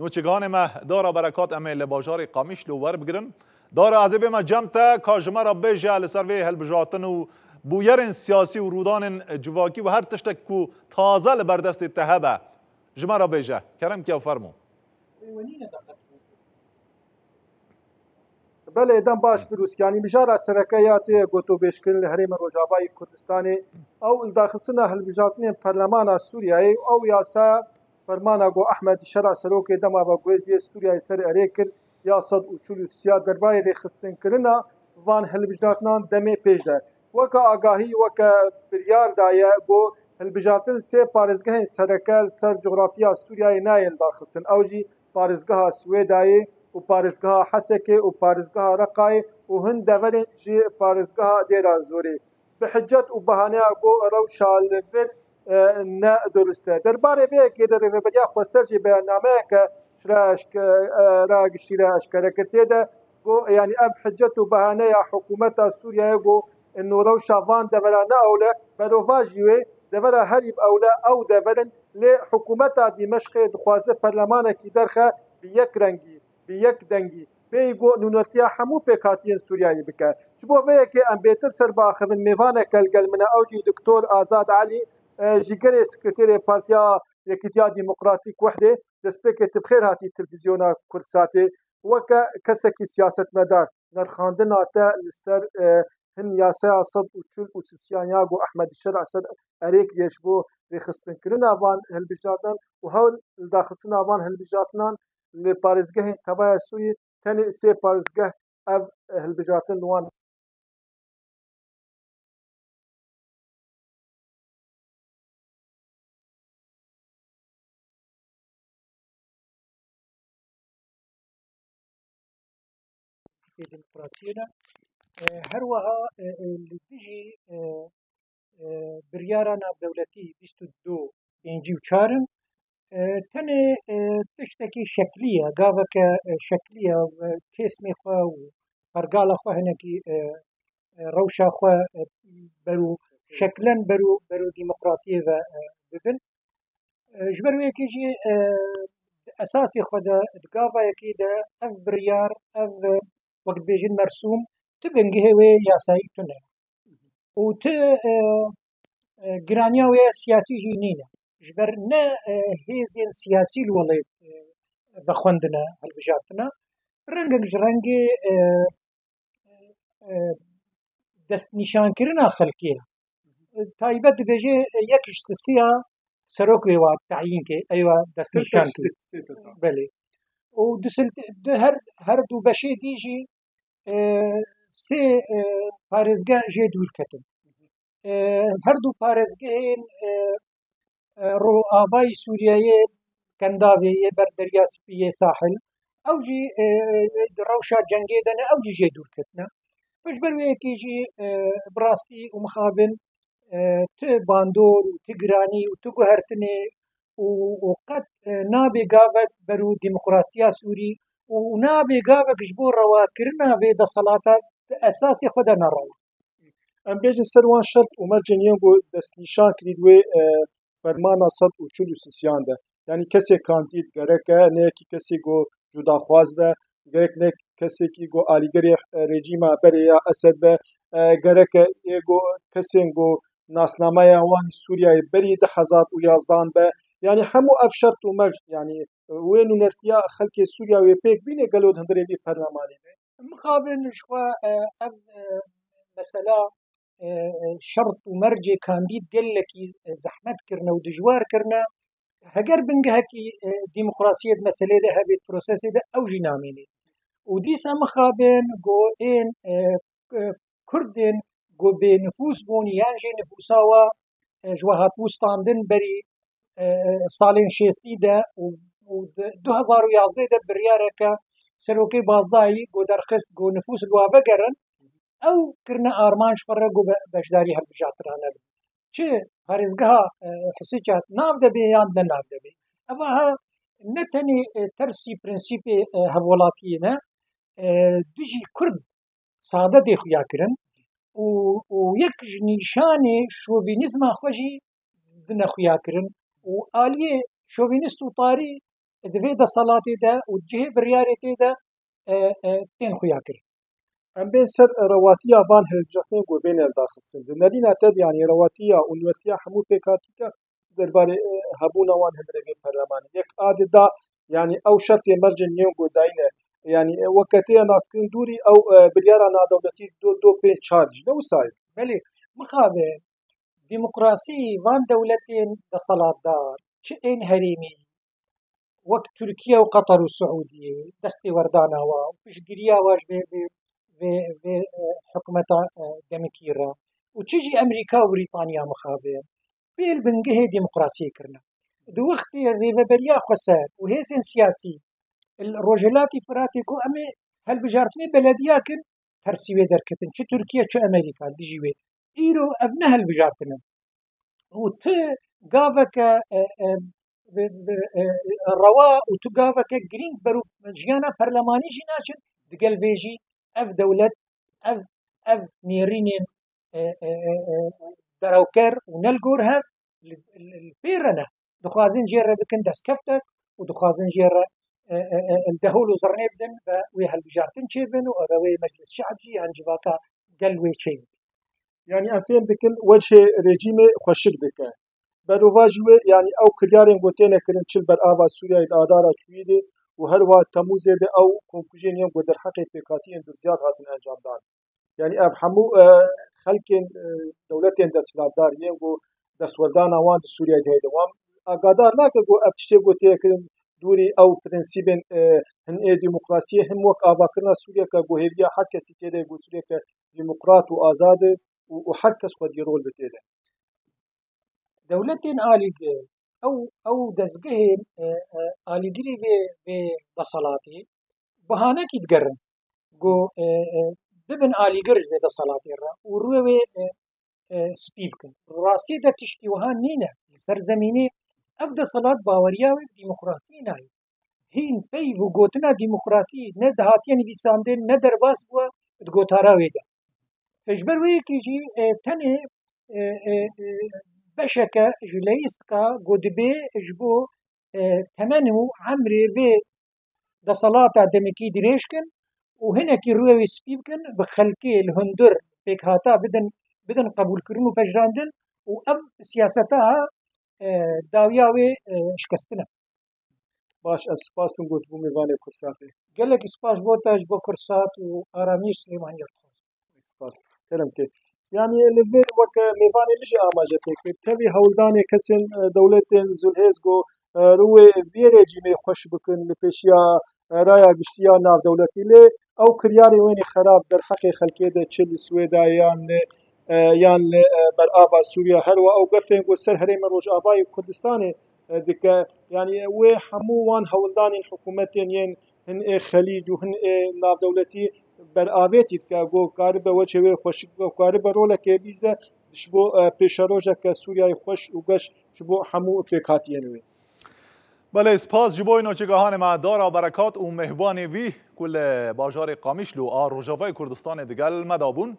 نوچگان ما دارا برکات امی لباجار قامیش لو ور بگرن دارا عذاب ما جمتا کاجما را بجا لسر وی هلبجاتن و بویرن سیاسی و رودان جواکی و هر تشتک کو تازه لبردست اتهابه جما را بجا کرم کیا فرمو بله دم باش بروسکانی بجارة سرکیاتی گوتو بیشکن لحریم روجابای کردستانی او داخلنا هالبجاتنين برلمان سوريا او ياسا فرمانا گو احمد شرع سلوك دما باگوزی سوريا سر اریکر یا صد اوچول سیا دربای رخصتن کرنا وان هالبجاتنان دمی پیش ده وکا آگاهی وکا بریار دایه گو هالبجاتن سه پارزگاه سرکل سر جغرافیا سوريا نایل داخلسن اوجی پارزگاه سویدای و پارزگاه حسکه و پارزگاه رقای و هند دولن جی پارزگاه دیرا زوری به حجت و بهانه گو رو شالفت نه درسته درباره به که در رفبریا خسر جی برنامه که شراش راگ شراش کرکته ده گو یعنی اب حجت و بهانه حکومت سوریه گو انه رو شافان دولانه اوله بروفاجیوی دبر هریب اوله او دبرن لحکومت دمشق دخوازه پرلمان کی درخه بیک رنگی بیک دنگی بیگو نونتیا همو پیکاتین سوریایی بکه شبو وی که ام بیتر سر باخذ میوانه کلگل من اوجی دکتور آزاد علی جیگر سکرتیر پارتیا یکتیا ديمقراطيك وحده دسبك تبخير هاتي تلفزيونا كرساتي وكا كسكي سياسة مدار نرخاندنا تا لسر هم ياسا صد وشل وسيسيان ياغو احمد الشرع صد اريك يشبو رخصتن كرنا وان هالبجاتن وهول داخلنا وان هالبجاتنان لبارزگه تبايا سوي تاني سي بارزگه اف هالبجاتن وان ديمقراطينا هروها اللي بيجي بريارنا بدولتي 22 انجي وشارن تنه تشتكي شكلية قابك شكلية كيسمي خوا وفرقال خوا هنكي روشا خوا برو شكلا برو ديمقراطية ببن جبرو يكيجي أساسي خدا دقابا يكي دا أف بريار أف وقت بيجين مرسوم تبنجه وي ياساي تنه وت جرانيا ويا سياسي جينينا جبر نا هيزين سياسي الولي بخوندنا هالبجاتنا رنگ جرنگي دست نشان كرنا خلقية تايبت بيجي يكش سيا سروك ويوا تعيين كي ايوا دست نشان كي بلي ودسلت هر دو بشي ديجي سي پارێزگا ژێ دوورکەتن هەر دوو پارێزگەهێن ڕۆ ئاڤای سووریایە کەنداوێیە بەر دەریا سپیە ساحل ئەوژی ڕەوشا جەنگێدەنە ئەوجی ژێ دوورکەتنە پش بەروەیەکێژی بڕاستی و مخابن ت باندۆر و ت گرانی و ت گوهرتنێ و قەت نابێ گاڤەت بەرو دیموقراسیا سووری و نابێ گاڤەکش بۆ ڕەواکردنا بێ دەسەڵاتە ئەساسی خۆدا نەڕەوە ام بيجي سروان شرط ومرجنيان بو دست نشان كريد وي فرمانا صد وچول وسيسيان ده يعني كسي كانديد غرك نيكي كسي جو جدا خواز ده غرك نيك كسي كي جو آليگري ريجيما بريا أسد ده غرك يگو كسي جو ناسنامه وان سوريا بري ده حزات ويازدان به يعني همو اف شرط ومرج يعني وينو نرتيا خلق سوريا ويبيك بيني قالود هندري بي برلماني مخابن شوا مثلا شرط ومرجي كانديد قالكي زحمت كرنا ودجوار كرنا هجر بنجهكي ديمقراطية مسألة ده هذه البروسيس ده أو جناميني وديس مخابن جو إن كردن جو بنفوس بوني يعني نفوساوا جوهات وستاندن بري سالين شيستي ده و 2011 ده بريارك سلوكي بازداي جو درخست جو نفوس الوابا قرن او كرنا ارمان شفره جو بشداري هالبجاترانا چه هارزگها حسيجات ناف دبي يان ناف دبي اما نتني ترسي برنسيب هولاتينا دجي كرد ساده دي خويا كرن و يك نشاني شوفينيزم خوجي دنا خويا كرن و آليه شوفينيست و طاري دەبێت دەسەڵاتێدا و جهێ بڕیارێتێدا تێن خویا کرد. ام بين سر رواتيا بان هلجتين جو بين الداخسن المدينه تد يعني رواتيا ونوتيا حمو بكاتيكا دربار هبونا وان هندري برلمان يك عاددا يعني او شرط مرجن يوم جو داينه يعني وقتي ناسكن دوري او بريارا نا دولتي دو بين تشارج نو سايد بله مخابه ديمقراسي وان دولتين دسالاتدار چه این هريمي وقت تركيا وقطر والسعودية دستي وردانا وبشجريا واش في حكومة دمكيرة وتجي أمريكا وبريطانيا مخابئ بيل بنجه ديمقراطية كرنا دو وقت ريفابريا خسر وهيزن سياسي الرجلات فراتيكو أمي هل بجارتني بلديا كن ترسيوي دركتن شو تركيا شو أمريكا دجيوي إيرو أبنها البجارتنا وت قافك روا وتقافك جرين برو جيانا برلماني جيناشن دقل بيجي اف دولت اف نيرينين دروكر ونلقور هف البيرنا دخوازن جيرة بكن دس كفتك ودخوازن جيرة الدهول وزرني بدن ويهالبجارتن شيبن وروي مجلس شعبي عن جباكا قلوي شيب يعني افهم دكن وجه رجيم خوشك دكه بروواجوه يعني او كريارين قوتين كرن چل بر آبا سوريا الادارة چويده وهر وقت تموزه ده او كونكوجين يوم قدر حقي بكاتين در زياد هاتن انجام دار يعني اب حمو خلقين دولتين دستلاتدار ينگو دستوردان اوان سوريا ده دوام اقادار ناكا قو اب تشتي قوتين كرن دوري او برنسيبن هن ديمقراسية هم وك آبا كرنا سوريا كا قوهيبيا حد كسي تيده قو سوريا كا ديمقراط و آزاد وحد كس قد يرول بتيده دولتين آلية او دزگهين آليگري في بصلاتي بهانه كي تقرن جو ببن آليگرج في بصلاتي را وروي سبيبكن راسي دا تشتي وهان نينا سرزميني ابدا صلات باورياوي ديمقراطيين هاي هين بي وقوتنا ديمقراطي ند هاتين بيساندين ندر باس بوا تقوتاراوي دا فجبر ويكي جي تاني بشكا جليستكا قدبي جبو تمنو عمري بي دا صلاة دمكي دريشكن وهنا كي روي سبيبكن بخلكي الهندر بيك هاتا بدن قبول كرنو بجراندن واب سياستها داوياوي شكستنا باش اب سپاسم قلت بو ميواني كرساتي قالك سپاس بوتاج بو كرسات واراميش سليمان يرتخص سپاس كلمتي يعني اللي وك ميواني لجي آماجتك تبي هولداني كسن دولتين زلهزگو روي بيري جيمي خوش بكن لپیشیا رايا گشتیا ناف دولتي لي او كرياري ويني خراب در حق خلقي ده چل سويدا يان بر آبا سوريا هروا او بفين قول سر هريم روج آباي كردستاني دك يعني وي حمو وان هولداني حكومتين ين هن خليج وهن ناف دولتي بر آبيتي كاغو كاربا وچوي خوش كاربا رولا كبيزه شبو پیشروجا که سوریای خوش وگش شبو حمو پیکاتینوی بله سپاس جبو اینو چگاهان معدار و برکات و مهبان وی کل باجار قامیشلو آر روجاوای کردستان دگل مدابون